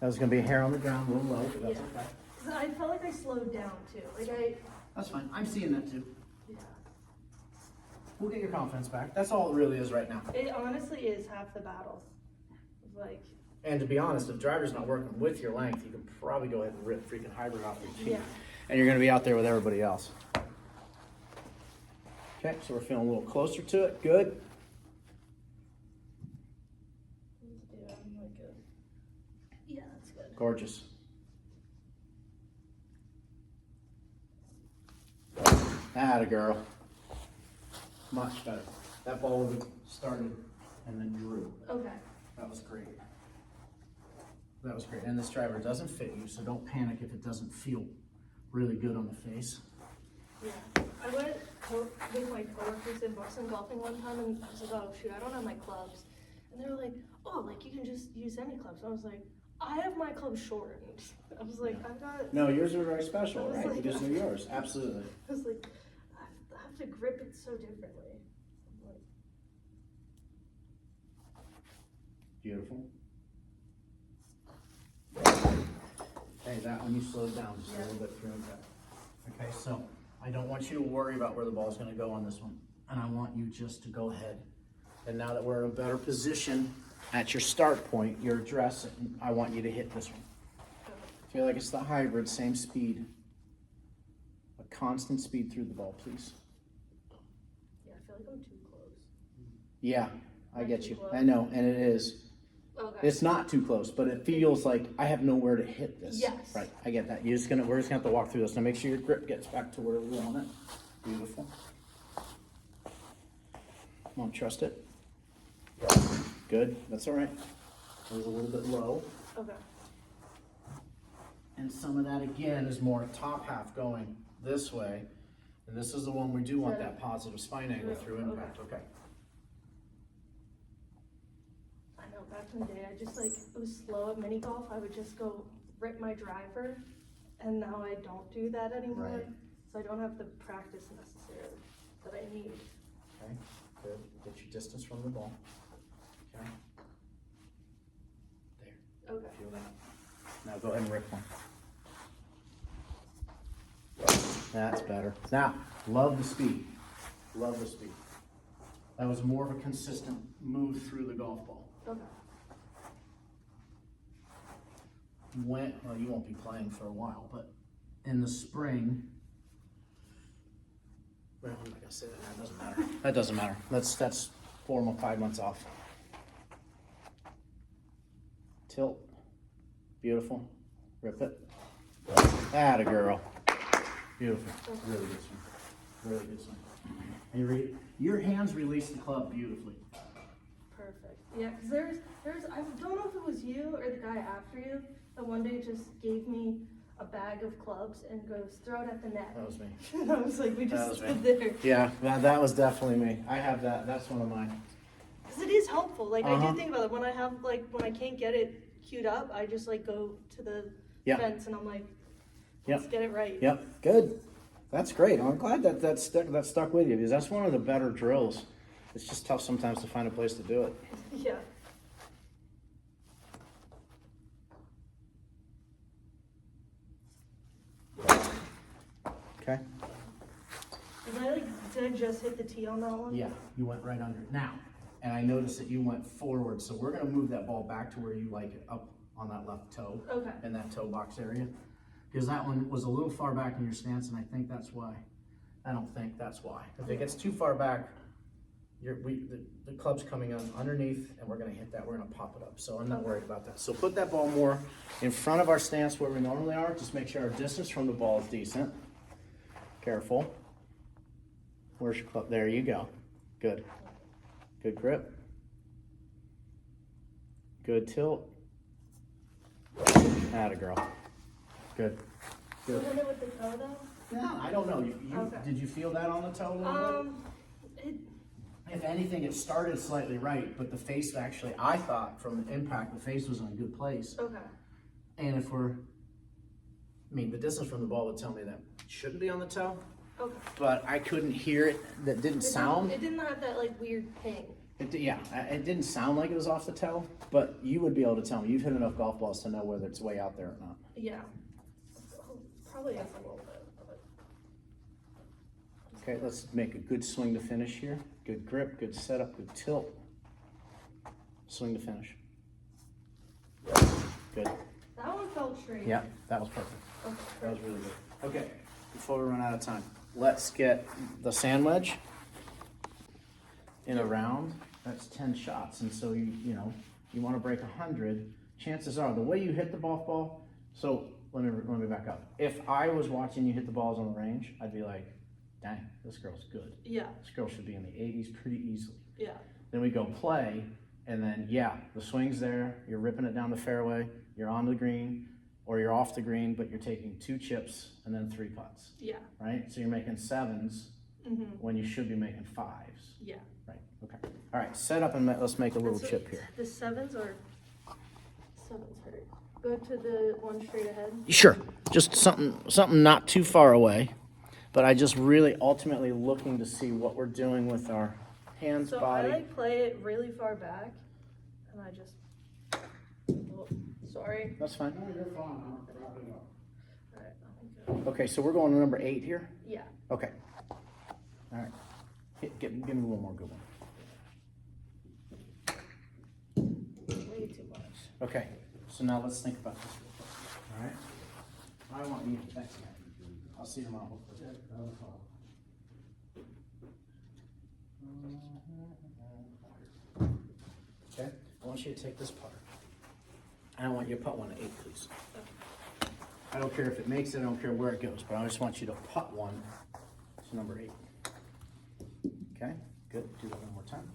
A: That was gonna be a hair on the ground, a little low, but that's okay.
B: 'Cause I felt like I slowed down too.
A: That's fine. I'm seeing that too.
B: Yeah.
A: We'll get your confidence back. That's all it really is right now.
B: It honestly is half the battle. Like.
A: And to be honest, if driver's not working with your length, you can probably go ahead and rip freaking hybrid off your feet.
B: Yeah.
A: And you're gonna be out there with everybody else. Okay, so we're feeling a little closer to it. Good.
B: Yeah, I'm like yeah, that's good.
A: Gorgeous. Atta girl. Much better. That ball would have started and then drew.
B: Okay.
A: That was great. That was great. And this driver doesn't fit you, so don't panic if it doesn't feel really good on the face.
B: Yeah. I went with my coworkers in Boston golfing one time, and I was like, oh shoot, I don't have my clubs. And they were like, oh, like you can just use any clubs. I was like, I have my clubs shortened. I was like, I've got.
A: No, yours are very special,
B: I was
A: right?
B: like-
A: Because they're yours. Absolutely.
B: I was like, I have to grip it so differently. I'm like,
A: Beautiful. Hey, that one you slowed down just a little bit through and back. Okay, so I don't want you to worry about where the ball's gonna go on this one. And I want you just to go ahead. And now that we're in a better position at your start point, your address, I want you to hit this one. Feel like it's the hybrid, same speed. A constant speed through the ball, please.
B: yeah, I feel like I'm too close.
A: Yeah, I
B: Not
A: get
B: too
A: you.
B: close?
A: I know, and it is.
B: Okay.
A: It's not too close, but it feels like I have nowhere to hit this.
B: Yes.
A: Right, I get that. We're just gonna have to walk through this. Now make sure your grip gets back to where we want it. Beautiful. Come on, trust it. Good, that's all right. It was a little bit low.
B: Okay.
A: And some of that again is more top half going this way. And this is the one we do want that positive spine angle through impact, okay.
B: I know, back in the day, I just like, it was slow at mini golf. I would just go rip my driver, and now I don't do that anymore.
A: Right.
B: So I don't have the practice necessarily that I need.
A: Okay, good. Get your distance from the ball. Okay. There.
B: Okay.
A: Feel that. Now go ahead and rip one. That's better. Now, love the speed. Love the speed. That was more of a consistent move through the golf ball.
B: Okay.
A: Well, you won't be playing for a while, but in the spring, well, I'm not gonna say that. That doesn't matter. That doesn't matter. That's 4 or 5 months off. Tilt. Beautiful. Rip it. Atta girl. Beautiful. Really good swing. Really good swing. And your hands release the club beautifully.
B: Perfect. Yeah, because there's, I don't know if it was you or the guy after you that one day just gave me a bag of clubs and goes, throw it at the net.
A: That was me.
B: And I was like, we
A: That
B: just
A: was
B: stood
A: me.
B: there.
A: Yeah, that was definitely me. I have that. That's one of mine.
B: Because it is helpful. Like, I
A: Uh-huh.
B: do think about it. When I have, like, when I can't get it queued up, I just, like, go to the
A: Yeah.
B: fence and I'm like,
A: Yep.
B: let's get it right.
A: Yep. Good. That's great. I'm glad that stuck with you, because that's one of the better drills. It's just tough sometimes to find a place to do it.
B: Yeah.
A: Okay?
B: Did I just hit the tee on that one?
A: Yeah, you went right under it. Now, and I noticed that you went forward, so we're gonna move that ball back to where you like it, up on that left toe.
B: Okay.
A: In that toe box area. Because that one was a little far back in your stance, and I think that's why. I don't think that's why. If it gets too far back, the club's coming on underneath, and we're gonna hit that, we're gonna pop it up. So I'm not worried about that. So put that ball more in front of our stance where we normally are. Just make sure our distance from the ball is decent. Careful. Where's your club? There you go. Good. Good grip. Good tilt. Atta girl. Good.
B: So hit it with the toe though?
A: No, I don't know.
B: Okay.
A: Did you feel that on the toe a little bit? If anything, it started slightly right, but the face actually, I thought from the impact, the face was in a good place.
B: Okay.
A: And if the distance from the ball would tell me that it shouldn't be on the toe,
B: Okay.
A: but I couldn't hear it. That didn't sound.
B: It didn't have that like weird ping.
A: It didn't sound like it was off the toe, but you would be able to tell me. You've hit enough golf balls to know whether it's way out there or not.
B: Yeah. Probably is a little bit.
A: Okay, let's make a good swing to finish here. Good grip, good setup, good tilt. Swing to finish. Good.
B: That one felt straight.
A: Yeah, that was perfect.
B: Okay.
A: That was really good. Okay, before we run out of time, let's get the sand wedge in a round. That's 10 shots, and so you want to break 100. Chances are the way you hit the golf ball. So let me back up. If I was watching you hit the balls on the range, I'd be like, dang, this girl's good.
B: Yeah.
A: This girl should be in the 80s pretty easily.
B: Yeah.
A: Then we go play, and then the swing's there. You're ripping it down the fairway. You're on the green, or you're off the green, but you're taking 2 chips and then 3 putts.
B: Yeah.
A: Right. So you're making 7s when you should be making 5s.
B: Yeah.
A: Right. Okay. All right. Set up and let's make a little chip here.
B: The sevens hurt. Go to the one straight ahead.
A: Sure. Just something not too far away, but I just really ultimately looking to see what we're doing with our hands,
B: So
A: body.
B: I play it really far back, and I just. Oh, sorry.
A: That's fine.
C: No, you're fine. I'm wrapping up.
B: All right. I'll go.
A: Okay. So we're going to number 8 here.
B: Yeah.
A: Okay. All right. Give me one more good one.
B: Way too much.
A: Okay. So now let's think about this real quick. All right. I want you to text me. I'll see you tomorrow. Hopefully. Okay. I want you to take this putter. And I want you to putt one to 8, please. I don't care if it makes it. I don't care where it goes, but I just want you to putt one to number 8. Okay. Good. Do that one more time.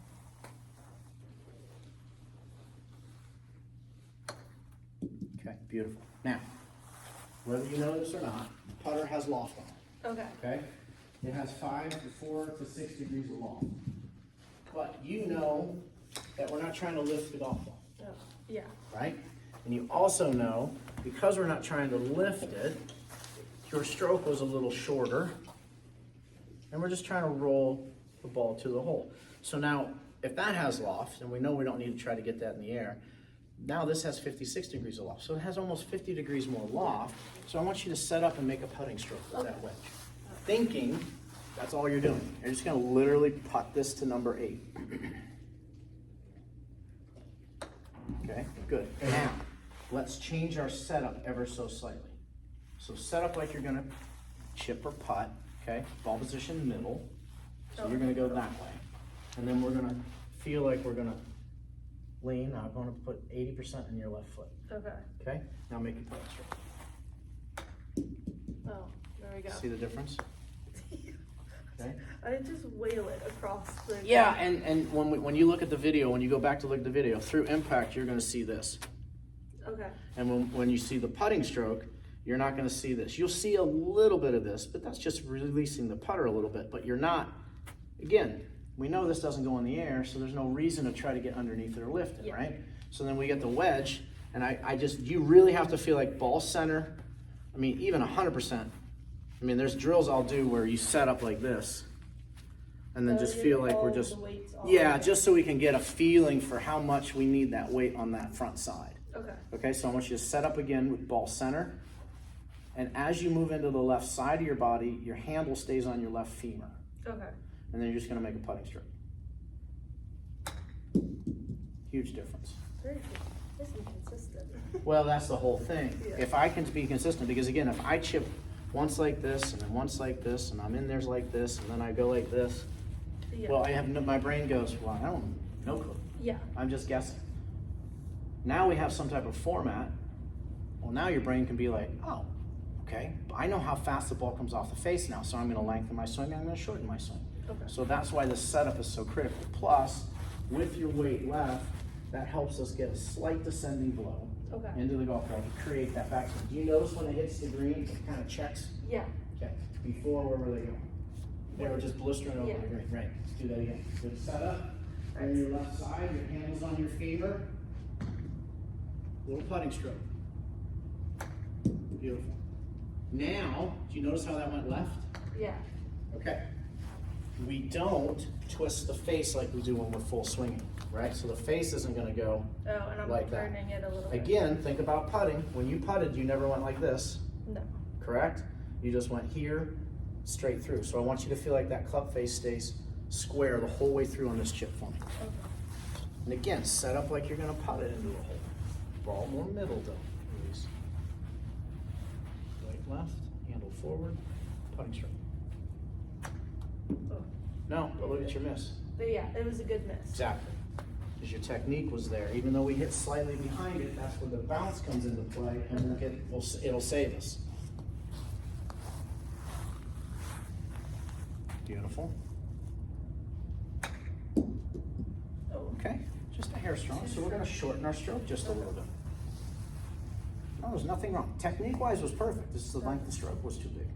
A: Okay, beautiful. Now, whether you know this or not, the putter has loft on it,
B: Okay.
A: okay? It has 4 to 6 degrees of loft. But you know that we're not trying to lift the golf ball,
B: Oh, yeah.
A: right? And you also know, because we're not trying to lift it, your stroke was a little shorter, and we're just trying to roll the ball to the hole. So now, if that has loft, and we know we don't need to try to get that in the air, now this has 56 degrees of loft. So it has almost 50 degrees more loft. So I want you to set up and make a putting stroke with that wedge. Thinking that's all you're doing. You're just gonna literally putt this to number 8. Okay, good. Now, let's change our setup ever so slightly. So set up like you're gonna chip or putt, okay? Ball position middle. So you're gonna go that way. And then we're gonna feel like we're gonna lean. I'm gonna put 80% in your left foot.
B: Okay.
A: Okay? Now make your putting stroke.
B: Oh, there we go.
A: See the difference? Okay.
B: I just whale it across the.
A: Yeah, and when you look at the video, when you go back to look at the video, through impact, you're gonna see this.
B: Okay.
A: And when you see the putting stroke, you're not gonna see this. You'll see a little bit of this, but that's just releasing the putter a little bit, but you're not, again, we know this doesn't go in the air, so there's no reason to try to get underneath it or lift it,
B: Yeah.
A: right? So then we get the wedge, and you really have to feel like ball center, I mean, even 100%. I mean, there's drills I'll do where you set up like this, and then
B: So
A: just
B: you
A: feel
B: get
A: like we're
B: all
A: just,
B: the weights all
A: yeah,
B: over.
A: just so we can get a feeling for how much we need that weight on that front side.
B: Okay.
A: Okay, so I want you to set up again with ball center. And as you move into the left side of your body, your handle stays on your left femur.
B: Okay.
A: And then you're just gonna make a putting stroke. Huge difference.
B: Very good. This is consistent.
A: Well, that's the whole thing.
B: Yeah.
A: If I can be consistent, because again, if I chip once like this, and then once like this, and I'm in there's like this, and then I go like this,
B: Yeah.
A: well, my brain goes, well, I don't, no clue.
B: Yeah.
A: I'm just guessing. Now we have some type of format. Well, now your brain can be like, oh, okay, I know how fast the ball comes off the face now, so I'm gonna lengthen my swing, I'm gonna shorten my swing.
B: Okay.
A: So that's why this setup is so critical. Plus, with your weight left, that helps us get a slight descending blow
B: Okay.
A: into the golf ball to create that backswing. Do you notice when it hits the green, it kind of checks?
B: Yeah.
A: Okay, before, where were they going? They were just blistering over
B: Yeah.
A: the green, right, let's do that again. Good setup, on your left side, your handle's on your femur. Little putting stroke. Beautiful. Now, do you notice how that went left?
B: Yeah.
A: Okay. We don't twist the face like we do when we're full swinging, right? So the face isn't gonna go
B: Oh, and I'm
A: like that.
B: turning it a little bit.
A: Again, think about putting. When you putted, you never went like this,
B: No.
A: correct? You just went here, straight through. So I want you to feel like that club face stays square the whole way through on this chip for me.
B: Okay.
A: And again, set up like you're gonna putt it into a hole. Ball more middle though, Elise. Right, left, handle forward, putting stroke.
B: Oh.
A: No, but look at your miss.
B: But yeah, it was a good miss.
A: Exactly. Because your technique was there. Even though we hit slightly behind it, that's where the bounce comes into play, and it'll save us. Beautiful.
B: Oh.
A: Okay, just a hair strong. So we're gonna shorten our stroke just a little bit. No, there's nothing wrong. Technique-wise was perfect. This is the length of stroke was too big.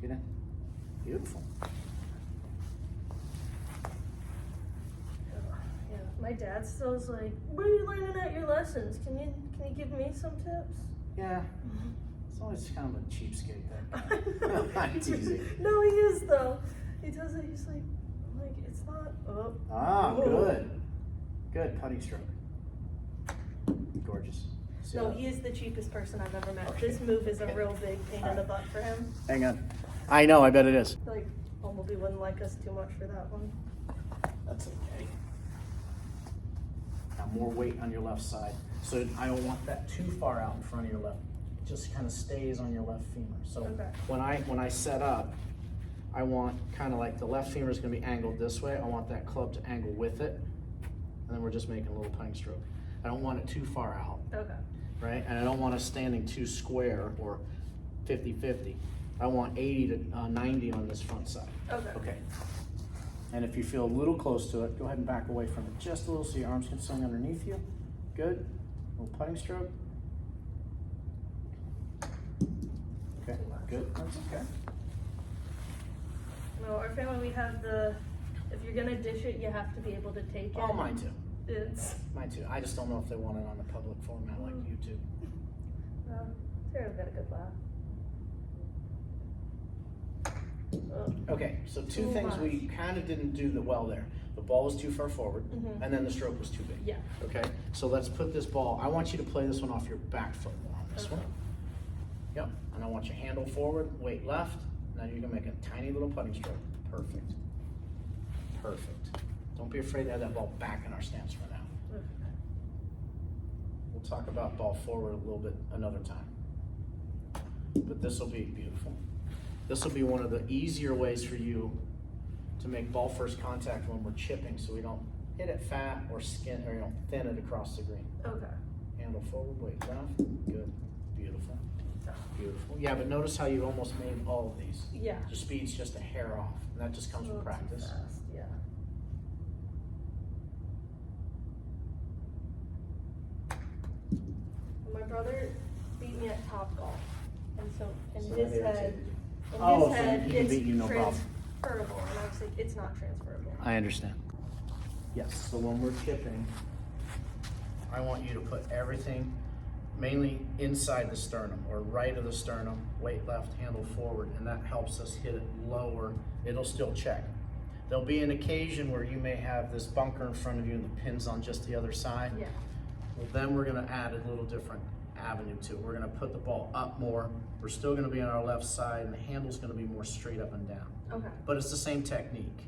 A: Get in. Beautiful.
B: Yeah, my dad still is like, "Where are you learning at your lessons? Can you give me some tips?"
A: Yeah. It's always kind of a cheapskate that guy. I'm teasing.
B: No, he is though. He does it. He's like, it's not up.
A: Ah,
B: Oh.
A: good. Good putting stroke. Gorgeous. See
B: No,
A: that?
B: he is the cheapest person I've ever met.
A: Okay.
B: This move is a
A: Okay.
B: real big pain in the butt for him.
A: Hang on. I know, I bet it is.
B: Like, Bumblebee wouldn't like us too much for that one.
A: That's okay. Now more weight on your left side. So I don't want that too far out in front of your left. It just kind of stays on your left femur. So
B: Okay.
A: when I set up, I want kind of like the left femur is going to be angled this way. I want that club to angle with it. And then we're just making a little putting stroke. I don't want it too far out,
B: Okay.
A: right? And I don't want us standing too square or 50-50. I want 80 to 90 on this front side.
B: Okay.
A: Okay. And if you feel a little close to it, go ahead and back away from it just a little so your arms can swing underneath you. Good. Little putting stroke. Okay, good. That's okay.
B: No, our family, we have if you're gonna dish it, you have to be able to take it.
A: Oh, mine too.
B: It's,
A: Mine too. I just don't know if they want it on the public format like YouTube.
B: Sarah's got a good laugh. Oh.
A: Okay, so two
B: Too
A: things
B: much.
A: we kind of didn't do that well there. The ball was too far forward,
B: Mhm.
A: and then the stroke was too big.
B: Yeah.
A: Okay, so let's put this ball, I want you to play this one off your back foot more on this
B: Okay.
A: one. Yep, and I want you handle forward, weight left. Now you're gonna make a tiny little putting stroke. Perfect. Perfect. Don't be afraid to have that ball back in our stance for now.
B: Okay.
A: We'll talk about ball forward a little bit another time. But this will be beautiful. This will be one of the easier ways for you to make ball first contact when we're chipping, so we don't hit it fat or skin or thin it across the green.
B: Okay.
A: Handle forward, weight left. Good. Beautiful. Beautiful. Yeah, but notice how you almost made all of these.
B: Yeah.
A: Your speed's just a hair off, and that just comes
B: A
A: from
B: little too
A: practice.
B: fast, yeah. My brother beat me at Topgolf, and so in
A: So
B: his
A: that
B: head,
A: irritated you.
B: in
A: Oh,
B: his
A: so
B: head,
A: he can
B: it's
A: beat you, no problem.
B: transferable, and I was like, it's not transferable.
A: I understand. Yes, so when we're chipping, I want you to put everything mainly inside the sternum or right of the sternum, weight left, handle forward, and that helps us hit it lower. It'll still check. There'll be an occasion where you may have this bunker in front of you and the pin's on just the other side.
B: Yeah.
A: Well, then we're gonna add a little different avenue to it. We're gonna put the ball up more. We're still gonna be on our left side and the handle's gonna be more straight up and down.
B: Okay.
A: But it's the same technique.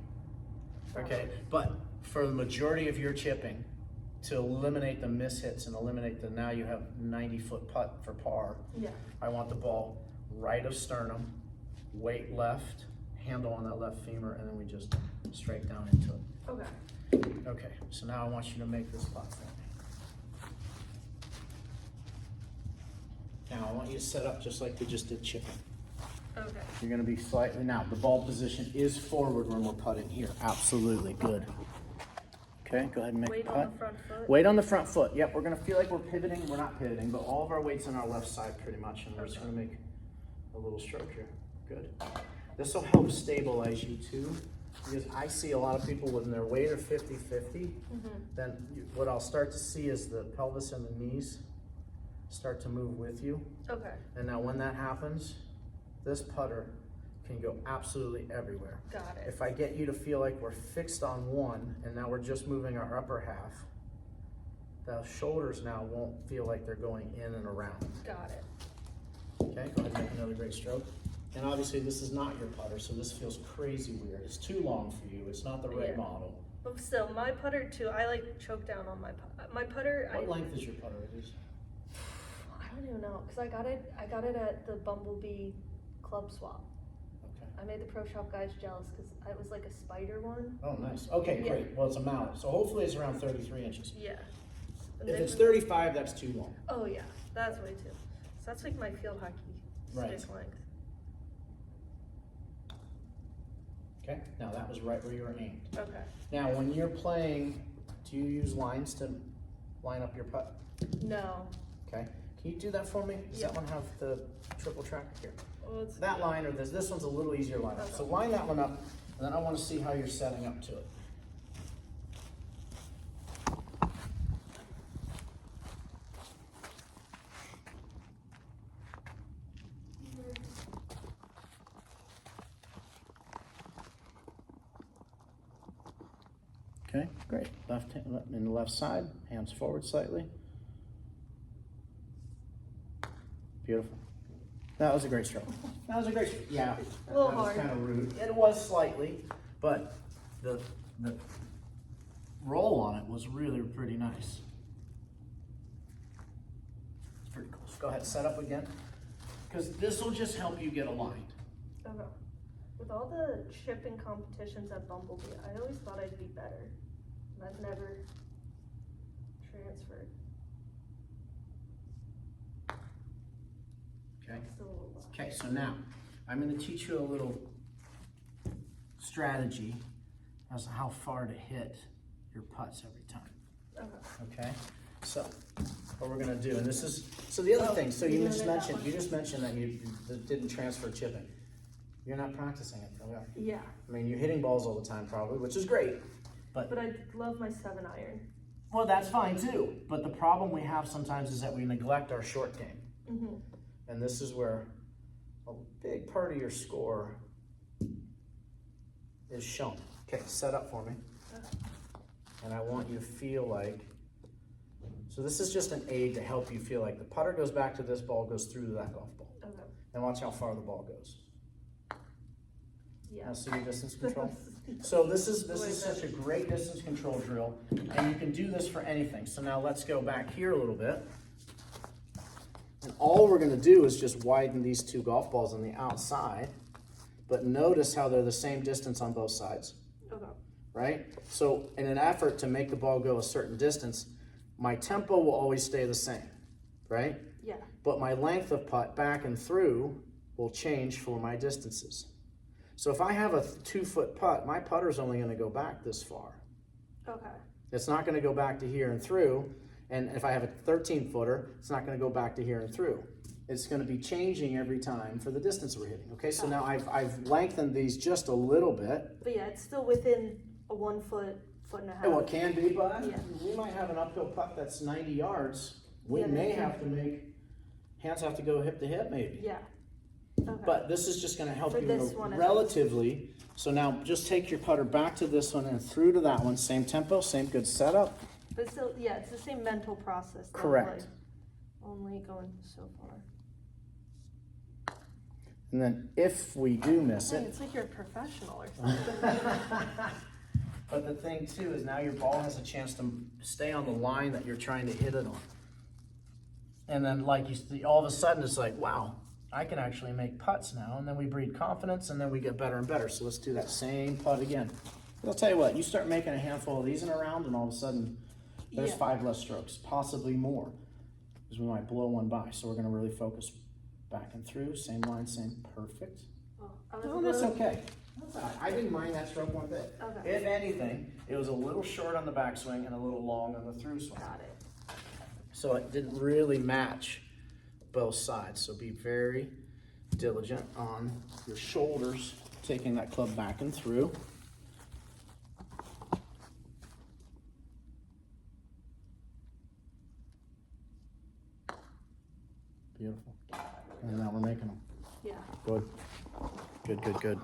A: Okay, but for the majority of your chipping, to eliminate the mishits and eliminate the now you have 90-foot putt for par,
B: Yeah.
A: I want the ball right of sternum, weight left, handle on that left femur, and then we just straight down into it.
B: Okay.
A: Okay, so now I want you to make this putt for me. Now I want you to set up just like we just did chipping.
B: Okay.
A: You're gonna be slightly, now the ball position is forward when we're putting here. Absolutely, good. Okay, go ahead and make
B: Weight
A: a
B: on
A: putt.
B: the front foot.
A: Weight on the front foot. Yep, we're gonna feel like we're pivoting. We're not pivoting, but all of our weight's on our left side pretty much, and we're just gonna make a little stroke here. Good. This will help stabilize you too, because I see a lot of people when their weight are 50-50, then what I'll start to see is the pelvis and the knees start to move with you.
B: Okay.
A: And now when that happens, this putter can go absolutely everywhere.
B: Got it.
A: If I get you to feel like we're fixed on one and now we're just moving our upper half, the shoulders now won't feel like they're going in and around.
B: Got it.
A: Okay, go ahead and make another great stroke. And obviously this is not your putter, so this feels crazy weird. It's too long for you. It's not the right
B: Yeah.
A: model.
B: But still, my putter too, I like choke down on my putter.
A: What length is your putter, Elise?
B: I don't even know, because I got it at the Bumblebee Club Swap.
A: Okay.
B: I made the Pro Shop guys jealous because it was like a spider one.
A: Oh, nice. Okay,
B: Yeah.
A: great. Well, it's a mallet, so hopefully it's around 33 inches.
B: Yeah. And
A: If
B: they
A: it's
B: were-
A: 35, that's too long.
B: Oh yeah, that's way too. So that's like my field hockey
A: Right.
B: stick length.
A: Okay, now that was right where you were aimed.
B: Okay.
A: Now, when you're playing, do you use lines to line up your putt?
B: No.
A: Okay, can you do that for me? Does that
B: Yeah.
A: one have the triple track here?
B: Well, it's
A: That line or this one's a little easier line up. So line that one up, and then I want to see how you're setting up to it. Okay, great. Left hand in the left side, hands forward slightly. Beautiful. That was a great stroke. That was a great stroke. Yeah,
B: A little
A: that was
B: hard.
A: kind of rude. It was slightly, but the roll on it was really pretty nice. It's pretty cool. So go ahead, set up again, because this will just help you get aligned.
B: Okay. With all the chipping competitions at Bumblebee, I always thought I'd be better. And I've never transferred.
A: Okay.
B: Still a little low.
A: Okay, so now I'm going to teach you a little strategy as to how far to hit your putts every time.
B: Okay.
A: Okay, so what we're going to do, and this is so the other thing. So
B: you
A: you
B: know
A: just
B: that
A: mentioned
B: one.
A: you just mentioned that you didn't transfer chipping. You're not practicing it though, are you?
B: Yeah.
A: I mean, you're hitting balls all the time probably, which is great.
B: But I love my 7-iron.
A: Well, that's fine too. But the problem we have sometimes is that we neglect our short game.
B: Mm-hmm.
A: And this is where a big part of your score is shown. Okay, set up for me. And I want you to feel like, so this is just an aid to help you feel like the putter goes back to this ball, goes through that golf ball.
B: Okay.
A: And watch how far the ball goes.
B: Yeah.
A: Now see your distance control? So this is such a great distance control drill, and you can do this for anything. So now let's go back here a little bit. And all we're gonna do is just widen these two golf balls on the outside, but notice how they're the same distance on both sides,
B: Okay.
A: right? So in an effort to make the ball go a certain distance, my tempo will always stay the same, right?
B: Yeah.
A: But my length of putt back and through will change for my distances. So if I have a 2-foot putt, my putter's only gonna go back this far.
B: Okay.
A: It's not gonna go back to here and through. And if I have a 13-footer, it's not gonna go back to here and through. It's gonna be changing every time for the distance we're hitting. Okay, so now I've lengthened these just a little bit.
B: But yeah, it's still within a 1 foot, foot and a half.
A: Well, it can be, but
B: Yeah.
A: we might have an uphill putt that's 90 yards. We
B: Yeah,
A: may
B: that can
A: have to make, hands have to go hip to hip maybe.
B: Yeah. Okay.
A: But this is just gonna help
B: For
A: you
B: this one,
A: relatively. So now just take your putter back to this one and through to that one. Same tempo, same good setup.
B: But still, yeah, it's the same mental process. Though,
A: Correct.
B: like, only going so far.
A: And then if we do miss
B: Dang,
A: it,
B: it's like you're a professional or something.
A: but the thing too is now your ball has a chance to stay on the line that you're trying to hit it on. And then like you see, all of a sudden it's like, wow, I can actually make putts now. And then we breed confidence and then we get better and better. So let's do that same putt again. I'll tell you what, you start making a handful of these in a round and all of a sudden there's
B: Yeah.
A: 5 less strokes, possibly more, because we might blow one by. So we're gonna really focus back and through, same line, same, perfect.
B: Oh, I was
A: No,
B: a
A: that's
B: little-
A: okay. That's all right. I didn't mind that stroke one bit.
B: Okay.
A: If anything, It was a little short on the backswing and a little long on the through swing.
B: Got it.
A: So it didn't really match both sides. So be very diligent on your shoulders, taking that club back and through. Beautiful. And now we're making them.
B: Yeah.
A: Good. Good, good, good.